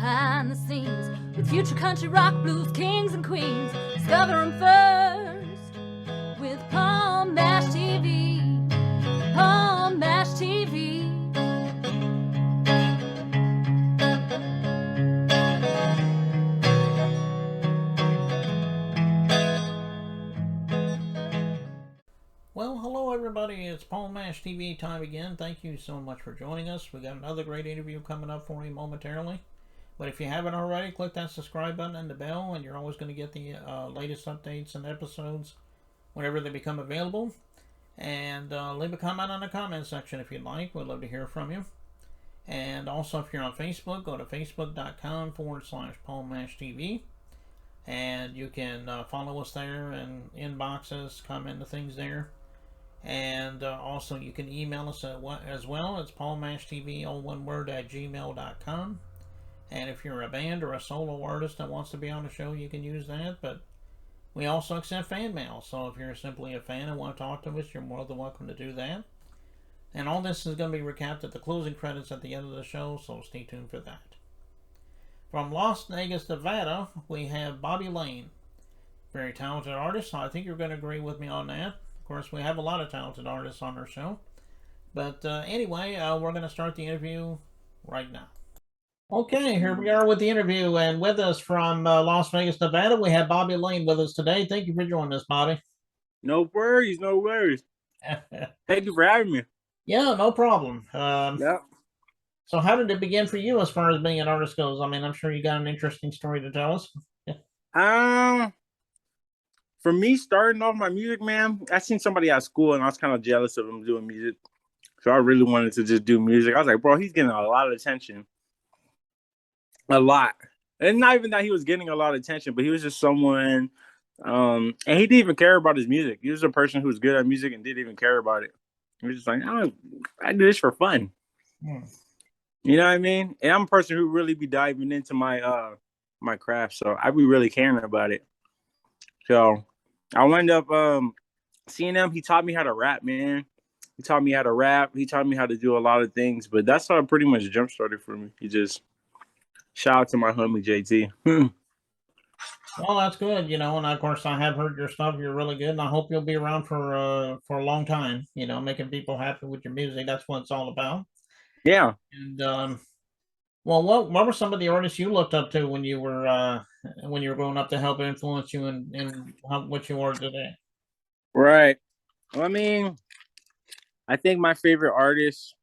behind the scenes with future country rock blues kings and queens. Discover them first with Paul Mash TV. Paul Mash TV. Well, hello everybody, it's Paul Mash TV time again. Thank you so much for joining us. We got another great interview coming up for you momentarily. But if you haven't already, click that subscribe button and the bell, and you're always going to get the latest updates and episodes whenever they become available. And leave a comment on the comment section if you'd like. We'd love to hear from you. And also, if you're on Facebook, go to facebook.com/Paul Mash TV. And you can follow us there and inbox us, comment the things there. And also you can email us as well. It's paulmashtv, all one word, @gmail.com. And if you're a band or a solo artist that wants to be on the show, you can use that. But we also accept fan mail. So if you're simply a fan and want to talk to us, you're more than welcome to do that. And all this is going to be recapped at the closing credits at the end of the show, so stay tuned for that. From Las Vegas, Nevada, we have Bobby Lane. Very talented artist. I think you're going to agree with me on that. Of course, we have a lot of talented artists on our show. But anyway, we're going to start the interview right now. Okay, here we are with the interview. And with us from Las Vegas, Nevada, we have Bobby Lane with us today. Thank you for joining us, Bobby. No worries, no worries. Thank you for having me. Yeah, no problem. Yeah. So how did it begin for you as far as being an artist goes? I mean, I'm sure you got an interesting story to tell us. For me, starting off my music, man, I seen somebody at school and I was kind of jealous of him doing music. So I really wanted to just do music. I was like, bro, he's getting a lot of attention. A lot. And not even that he was getting a lot of attention, but he was just someone, and he didn't even care about his music. He was a person who was good at music and didn't even care about it. He was just like, I do this for fun. You know what I mean? And I'm a person who really be diving into my my craft, so I be really caring about it. So I wound up seeing him. He taught me how to rap, man. He taught me how to rap. He taught me how to do a lot of things, but that's how it pretty much jump started for me. He just shout out to my homie JT. Well, that's good, and of course I have heard your stuff. You're really good, and I hope you'll be around for a long time, making people happy with your music. That's what it's all about. Yeah. And well, what were some of the artists you looked up to when you were growing up to help influence you in what you are today? Right. Well, I mean, I think my favorite artists,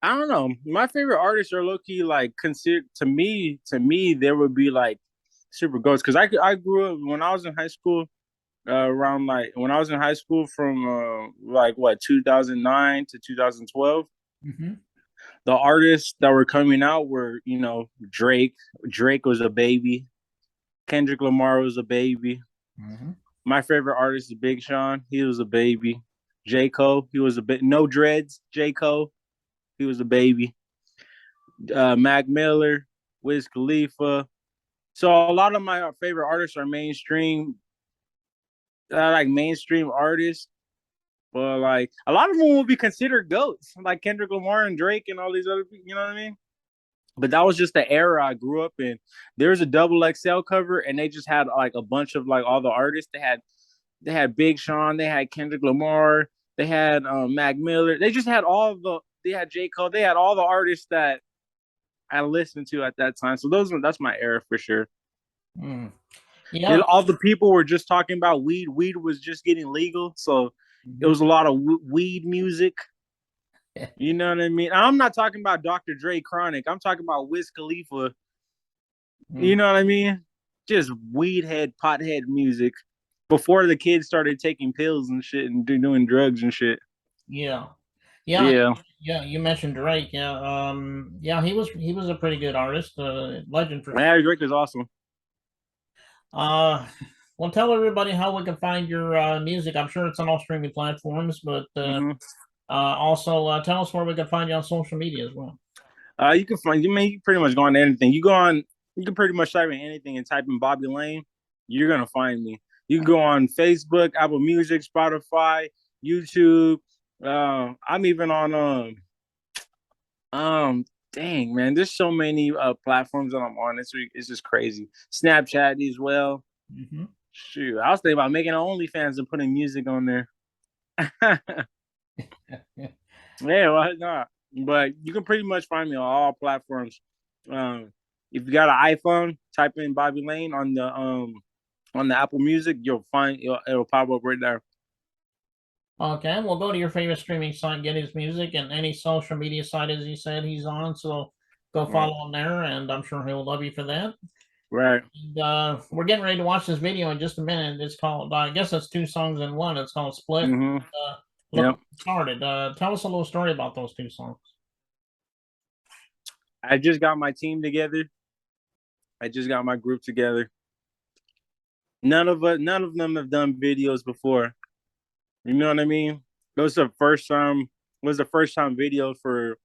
I don't know. My favorite artists are low-key like considered to me, there would be like super ghosts. Because I grew up when I was in high school, around like when I was in high school from 2009 to 2012. Mm-hmm. The artists that were coming out were, Drake. Drake was a baby. Kendrick Lamar was a baby. Mm-hmm. My favorite artist is Big Sean. He was a baby. J. Cole, he was a bit no dreads. J. Cole, he was a baby. Mac Miller, Wiz Khalifa. So a lot of my favorite artists are mainstream, mainstream artists. But like a lot of them will be considered goats, like Kendrick Lamar and Drake and all these other people. You know what I mean? But that was just the era I grew up in. There was a double XL cover, and they just had like a bunch of like all the artists. They had Big Sean, they had Kendrick Lamar, they had Mac Miller. They just had they had J. Cole. They had all the artists that I listened to at that time. So that's my era for sure. Mm. Yeah. All the people were just talking about weed. Weed was just getting legal, so it was a lot of weed music. You know what I mean? I'm not talking about Dr. Dre Chronic. I'm talking about Wiz Khalifa. You know what I mean? Just weed head, pothead music before the kids started taking pills and shit and doing drugs and shit. Yeah. Yeah. You mentioned Drake. Yeah, he was a pretty good artist, legend for. Yeah, Drake is awesome. Well, tell everybody how we can find your music. I'm sure it's on all streaming platforms, but also tell us where we can find you on social media as well. You can pretty much go on anything. You can pretty much type in anything and type in Bobby Lane. You're gonna find me. You can go on Facebook, Apple Music, Spotify, YouTube. I'm even on dang, man, there's so many platforms that I'm on. It's just crazy. Snapchat as well. Mm-hmm. Shoot, I was thinking about making an OnlyFans and putting music on there. Yeah, why not? But you can pretty much find me on all platforms. If you got an iPhone, type in Bobby Lane on the Apple Music, it'll pop up right there. Okay, we'll go to your favorite streaming site, get his music, and any social media site, as he said, he's on. So go follow him there, and I'm sure he'll love you for that. Right. And, we're getting ready to watch this video in just a minute. It's called, I guess it's 2 songs in one. It's called Split. Mm-hmm. Look, Yep. started. Tell us a little story about those 2 songs. I just got my team together. I just got my group together. None of them have done videos before. You know what I mean? It was the first time. Was the first time video for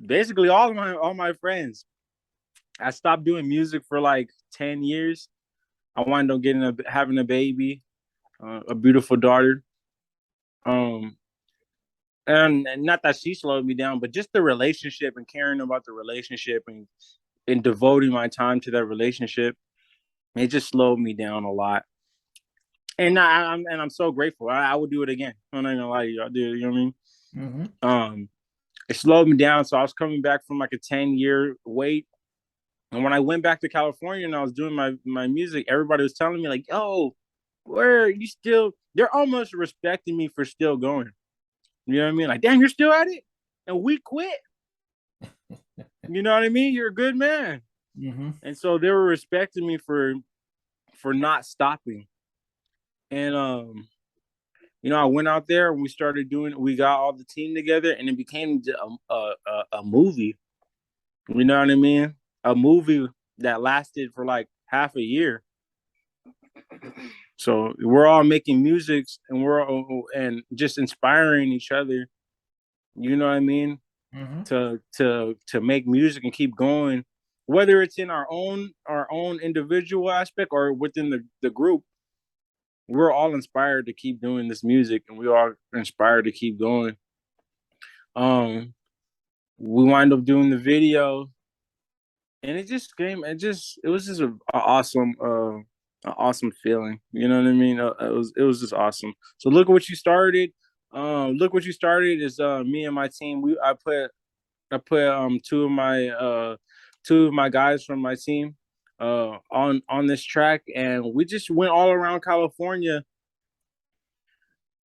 basically all my friends. I stopped doing music for like 10 years. I wound up having a baby, a beautiful daughter. And not that she slowed me down, but just the relationship and caring about the relationship and devoting my time to that relationship, it just slowed me down a lot. And I'm so grateful. I would do it again. I'm not gonna lie to you. I do. You know what I mean? Mm-hmm. It slowed me down. So I was coming back from like a 10-year wait. And when I went back to California and I was doing my music, everybody was telling me like, "Yo, where you still?" They're almost respecting me for still going. You know what I mean? Like, damn, you're still at it, and we quit. You know what I mean? You're a good man. Mm-hmm. And so they were respecting me for not stopping. And I went out there and we got all the team together, and it became a movie. You know what I mean? A movie that lasted for like half a year. So we're all making music and just inspiring each other. You know what I mean? Mm-hmm. To make music and keep going, whether it's in our own individual aspect or within the group. We're all inspired to keep doing this music, and we are inspired to keep going. We wind up doing the video, and it was just an awesome feeling. You know what I mean? It was just awesome. So look what you started. Look what you started is me and my team. I put two of my guys from my team on this track, and we just went all around California.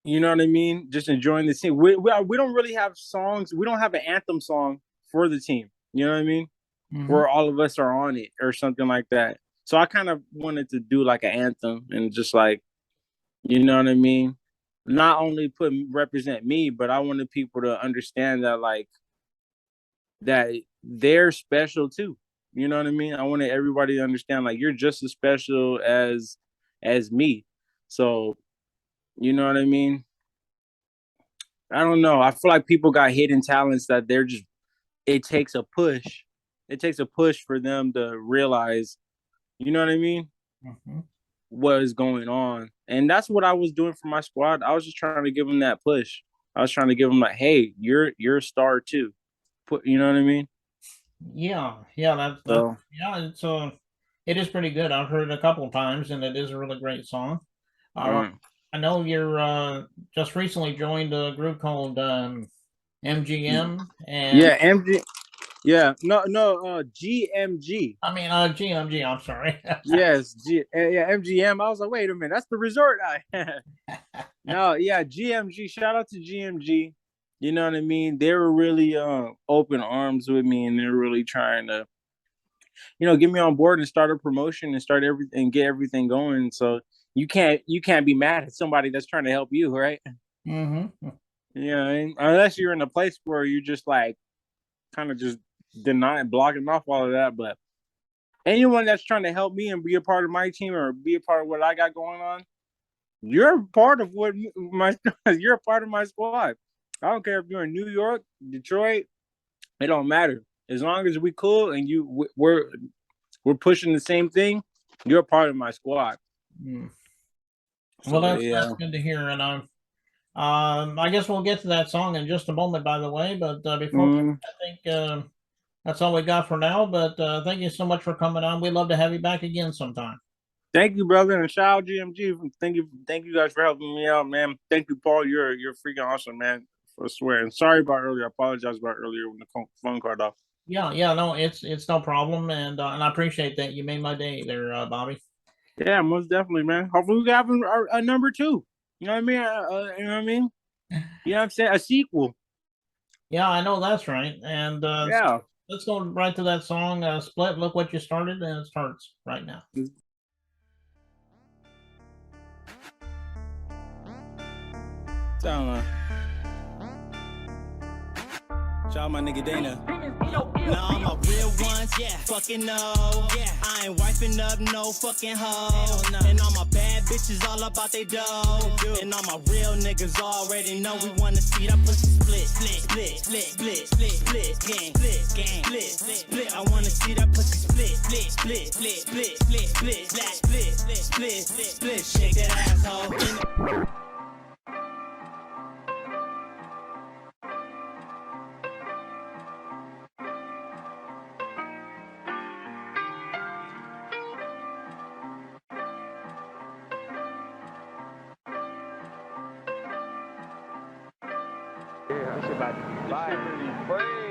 You know what I mean? Just enjoying the team. We don't really have songs. We don't have an anthem song for the team. You know what I mean? Mm-hmm. Where all of us are on it or something like that. So I kind of wanted to do like an anthem and just like, you know what I mean? Not only represent me, but I wanted people to understand that like that they're special too. You know what I mean? I wanted everybody to understand like you're just as special as me. So, you know what I mean? I don't know. I feel like people got hidden talents that it takes a push. It takes a push for them to realize, you know what I mean? Mm-hmm. What is going on. And that's what I was doing for my squad. I was just trying to give them that push. I was trying to give them like, hey, you're a star too. You know what I mean? Yeah, So, yeah. It is pretty good. I've heard it a couple of times, and it is a really great song. I know you're just recently joined a group called MGM, and yeah, MG. Yeah, no, GMG. I mean GMG. I'm sorry. Yes, yeah, MGM. I was like, wait a minute, that's the resort. No, yeah, GMG. Shout out to GMG. You know what I mean? They were really open arms with me, and they're really trying to, get me on board and start a promotion and start everything, get everything going. So you can't be mad at somebody that's trying to help you, right? Mm-hmm. Yeah, unless you're in a place where you just like kind of just blocking off all of that. But anyone that's trying to help me and be a part of my team or be a part of what I got going on, you're part of you're a part of my squad. I don't care if you're in New York, Detroit, it don't matter. As long as we cool and we're pushing the same thing, you're a part of my squad. Mm. So, Well, that's yeah. good to hear, and I guess we'll get to that song in just a moment, by the way. But before Mm. I think that's all we got for now. But thank you so much for coming on. We'd love to have you back again sometime. Thank you, brother, and shout out GMG. Thank you guys for helping me out, man. Thank you, Paul. You're freaking awesome, man. For swearing. Sorry about earlier. I apologize about earlier when the phone card off. Yeah, no, it's no problem, and I appreciate that. You made my day there, Bobby. Yeah, most definitely, man. Hopefully we have a number 2. You know what I mean? You know what I mean? You know what I'm saying? A sequel. Yeah, I know that's right. And Yeah. let's go right to that song, Split. Look what you started, and it starts right now. Shout out my nigga Dana. Now all my real ones, fucking no. I ain't wiping up no fucking hoe. And all my bad bitches all about they dough. And all my real niggas already know we wanna see that pussy split. Gang. I wanna see that pussy split. Split. Shake that asshole.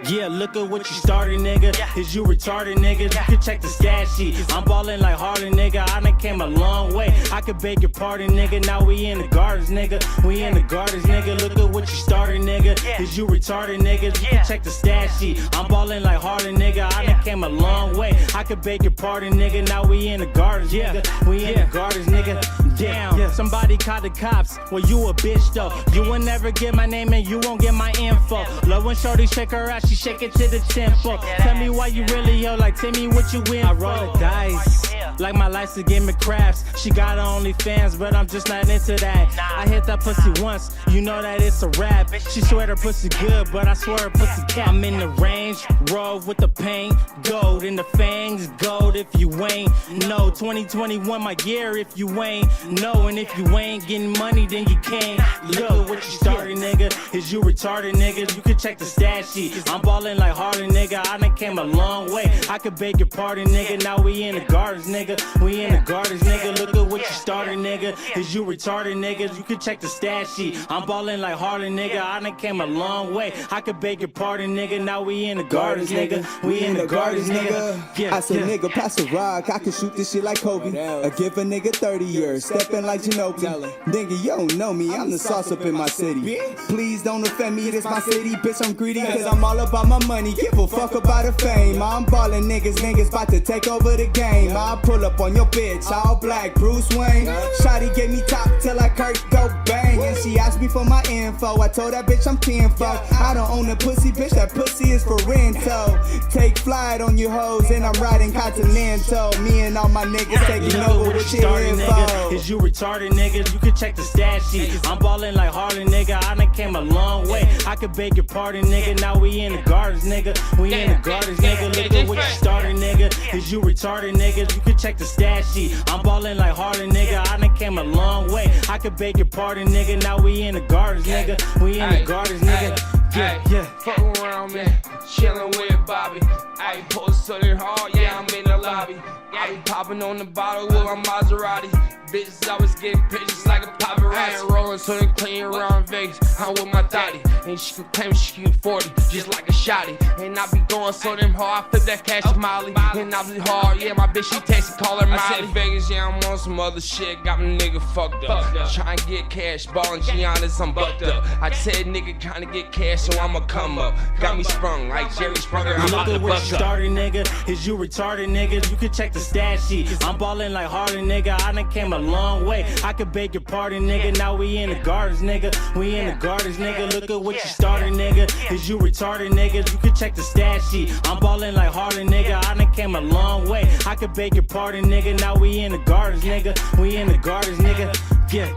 Yeah, look at what you started, nigga. Is you retarded, nigga? You can check the stat sheet. I'm ballin' like Harden, nigga. I done came a long way. I could beg your pardon, nigga. Now we in the gardens, nigga. We in the gardens, nigga. Look at what you started, nigga. Is you retarded, nigga? You can check the stat sheet. I'm ballin' like Harden, nigga. I done came a long way. I could beg your pardon, nigga. Now we in the gardens, nigga. We in the gardens, nigga. Damn, somebody called the cops. Well, you a bitch, though. You will never get my name and you won't get my info. Love when shorty shake her ass, she shake it to the tempo. Tell me why you really, yo, like, tell me what you win. I roll the dice, like my life's a game of craps. She got her OnlyFans, but I'm just not into that. I hit that pussy once, you know that it's a rap. She swear her pussy good, but I swear her pussy cap. I'm in the range, roll with the paint, gold in the fangs, gold if you ain't. No, 2021 my year if you ain't. No, and if you ain't getting money, then you can't. Look what you started, nigga. Is you retarded, nigga? You can check the stat sheet. I'm ballin' like Harden, nigga. I done came a long way. I could beg your pardon, nigga. Now we in the gardens, nigga. We in the gardens, nigga. Look at what you started, nigga. Is you retarded, nigga? You can check the stat sheet. I'm ballin' like Harden, nigga. I done came a long way. I could beg your pardon, nigga. Now we in the gardens, nigga. We in the gardens, nigga. I said, nigga, pass a rock. I can shoot this shit like Kobe. I give a nigga 30 years. Steppin' like Ginobili. Nigga, you don't know me. I'm the sauce up in my city. Please don't offend me. This my city. Bitch, I'm greedy cause I'm all about my money. Give a fuck about the fame. I'm ballin' niggas about to take over the game. I'll pull up on your bitch, all black, Bruce Wayne. Shawty gave me top till I Kurt go bang. And she asked me for my info. I told that bitch I'm 10-4. I don't own a pussy, bitch, that pussy is for rento. Take flight on you hoes and I'm riding Continental. Me and all my niggas taking over with your info. Is you retarded, nigga? You can check the stat sheet. I'm ballin' like Harden, nigga. I done came a long way. I could beg your pardon, nigga. Now we in the gardens, nigga. We in the gardens, nigga. Look at what you started, nigga. Is you retarded, nigga? You can check the stat sheet. I'm ballin' like Harden, nigga. I done came a long way. I could beg your pardon, nigga. Now we in the gardens, nigga. We in the gardens, nigga. Yeah. Fuck around, man. Chillin' with Bobby. I ain't posted hard, yeah, I'm in the lobby. I be popping on the bottle with my Maserati. Bitches always getting pictures like a paparazzi. I ain't rolling so they clean around Vegas. I'm with my thotty. And she can claim she can 40, just like a shotty. And I be going so damn hard, I flip that cash to Molly. And I be hard, yeah, my bitch, she textin', call her Molly. I said Vegas, yeah, I'm on some other shit. Got my nigga fucked up. Tryna get cash, ballin' Giannis, I'm bucked up. I said nigga kinda get cash, so I'ma come up. Got me sprung like Jerry Sprunger, I'm about to buck up. Started, nigga. Is you retarded, nigga? You can check the stat sheet. I'm ballin' like Harden, nigga. I done came a long way. I could beg your pardon, nigga. Now we in the gardens, nigga. We in the gardens, nigga. Look at what you started, nigga. Is you retarded, nigga? You can check the stat sheet. I'm ballin' like Harden, nigga. I done came a long way. I could beg your pardon, nigga. Now we in the gardens, nigga. We in the gardens, nigga. Yeah.